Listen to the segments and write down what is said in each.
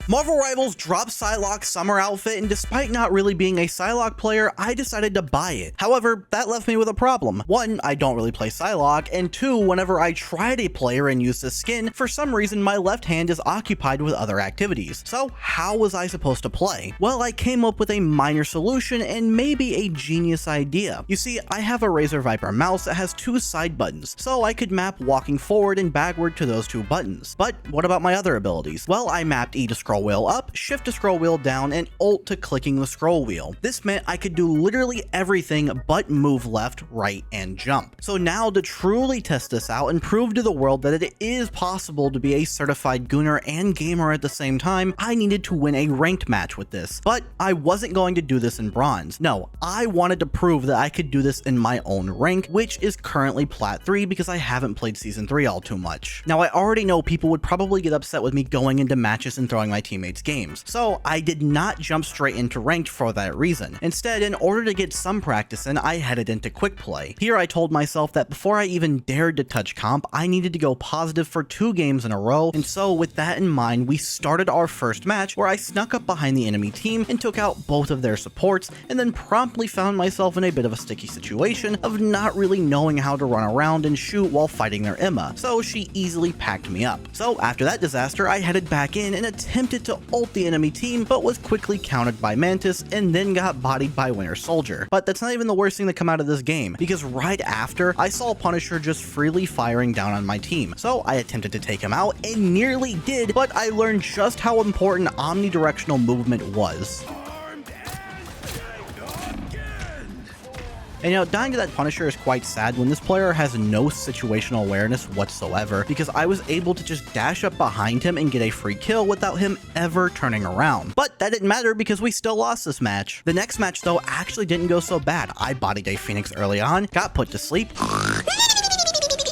Marvel Rivals dropped PSYLOCKE's summer outfit, and despite not really being a PSYLOCKE player, I decided to buy it. However, that left me with a problem. One, I don't really play PSYLOCKE, and two, whenever I tried a player and used this skin, for some reason my left hand is occupied with other activities. So how was I supposed to play? Well, I came up with a minor solution and maybe a genius idea. You see, I have a Razer Viper mouse that has two side buttons, so I could map walking forward and backward to those two buttons. But what about my other abilities? Well, I mapped E to scroll wheel up, shift to scroll wheel down, and alt to clicking the scroll wheel. This meant I could do literally everything but move left, right, and jump. So now to truly test this out and prove to the world that it is possible to be a certified gooner and gamer at the same time, I needed to win a ranked match with this. But I wasn't going to do this in bronze. No, I wanted to prove that I could do this in my own rank, which is currently Plat 3 because I haven't played Season 3 all too much. Now, I already know people would probably get upset with me going into matches and throwing my teammates games, so I did not jump straight into ranked for that reason. Instead, in order to get some practice in, I headed into quick play. Here I told myself that before I even dared to touch comp, I needed to go positive for 2 games in a row, and so with that in mind, we started our first match where I snuck up behind the enemy team and took out both of their supports, and then promptly found myself in a bit of a sticky situation of not really knowing how to run around and shoot while fighting their Emma, so she easily packed me up. So after that disaster, I headed back in and attempted to ult the enemy team, but was quickly countered by Mantis and then got bodied by Winter Soldier. But that's not even the worst thing to come out of this game, because right after, I saw Punisher just freely firing down on my team. So I attempted to take him out and nearly did, but I learned just how important omnidirectional movement was. And you know, dying to that Punisher is quite sad when this player has no situational awareness whatsoever, because I was able to just dash up behind him and get a free kill without him ever turning around. But that didn't matter because we still lost this match. The next match though actually didn't go so bad. I bodied a Phoenix early on, got put to sleep,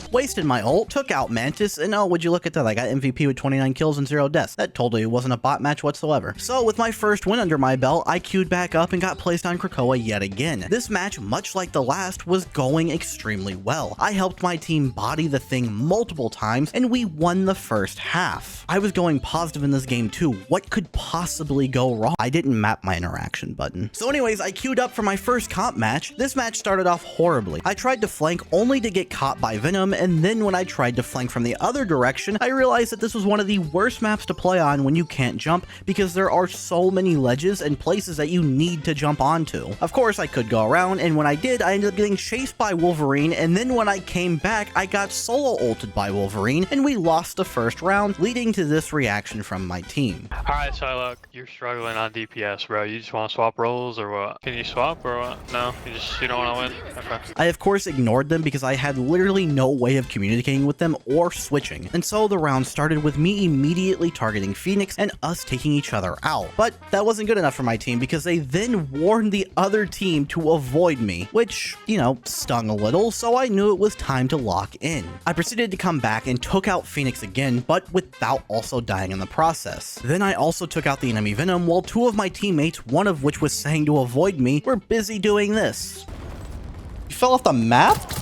wasted my ult, took out Mantis, and oh, would you look at that, I got MVP with 29 kills and 0 deaths. That totally wasn't a bot match whatsoever. So with my first win under my belt, I queued back up and got placed on Krakoa yet again. This match, much like the last, was going extremely well. I helped my team body the thing multiple times, and we won the first half. I was going positive in this game too. What could possibly go wrong? I didn't map my interaction button. So anyways, I queued up for my first comp match. This match started off horribly. I tried to flank only to get caught by Venom, and then when I tried to flank from the other direction, I realized that this was one of the worst maps to play on when you can't jump, because there are so many ledges and places that you need to jump onto. Of course, I could go around, and when I did, I ended up getting chased by Wolverine, and then when I came back, I got solo ulted by Wolverine, and we lost the first round, leading to this reaction from my team. Alright, PSYLOCKE, you're struggling on DPS, bro. You just want to swap roles or what? Can you swap or what? No? You don't want to win? Okay. I of course ignored them because I had literally no way of communicating with them or switching, and so the round started with me immediately targeting Phoenix and us taking each other out. But that wasn't good enough for my team because they then warned the other team to avoid me, which, you know, stung a little, so I knew it was time to lock in. I proceeded to come back and took out Phoenix again, but without also dying in the process. Then I also took out the enemy Venom while 2 of my teammates, one of which was saying to avoid me, were busy doing this. You fell off the map?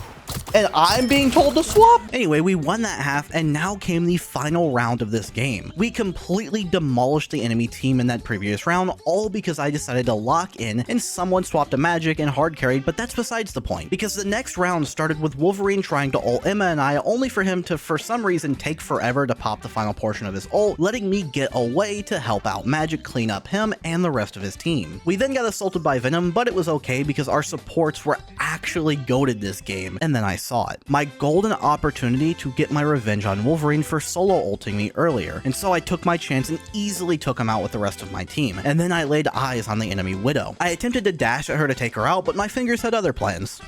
And I'm being told to swap? Anyway, we won that half, and now came the final round of this game. We completely demolished the enemy team in that previous round, all because I decided to lock in and someone swapped a magic and hard carried, but that's besides the point, because the next round started with Wolverine trying to ult Emma and I, only for him to for some reason take forever to pop the final portion of his ult, letting me get away to help out Magic clean up him and the rest of his team. We then got assaulted by Venom, but it was okay because our supports were actually goated this game, and then I saw it. My golden opportunity to get my revenge on Wolverine for solo ulting me earlier, and so I took my chance and easily took him out with the rest of my team, and then I laid eyes on the enemy Widow. I attempted to dash at her to take her out, but my fingers had other plans.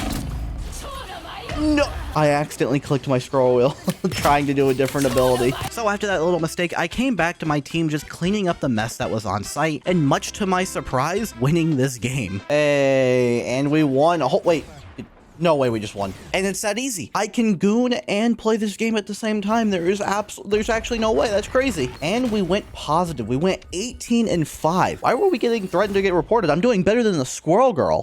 No! I accidentally clicked my scroll wheel trying to do a different ability. So after that little mistake, I came back to my team just cleaning up the mess that was on site, and much to my surprise, winning this game. Hey, and we won. Oh, wait. No way we just won. And it's that easy. I can goon and play this game at the same time. There's actually no way. That's crazy. And we went positive. We went 18-5. Why were we getting threatened to get reported? I'm doing better than the Squirrel Girl.